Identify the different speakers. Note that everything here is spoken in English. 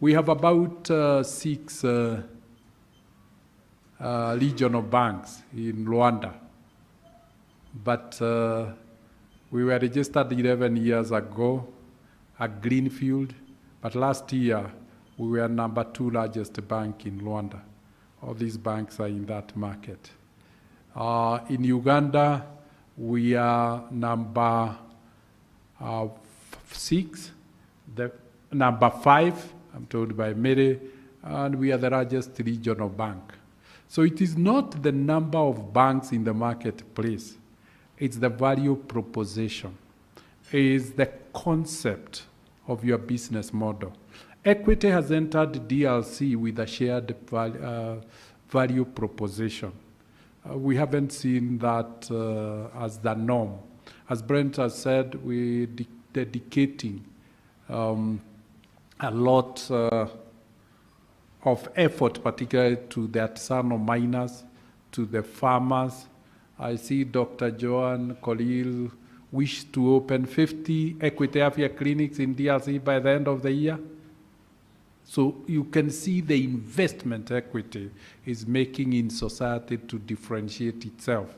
Speaker 1: We have about 6 regional banks in Rwanda, but we were registered 11 years ago at Greenfield, but last year we were number 2 largest bank in Rwanda. All these banks are in that market. In Uganda, we are number 6, number 5, I'm told by Mary, and we are the largest regional bank. So it is not the number of banks in the marketplace, it's the value proposition, it's the concept of your business model. Equity has entered DRC with a shared value proposition. We haven't seen that as the norm. As Brent has said, we're dedicating a lot of effort, particularly to the artisanal miners, to the farmers. I see Dr. Joan Colil wish to open 50 Equity Afya clinics in DRC by the end of the year. So you can see the investment Equity is making in society to differentiate itself.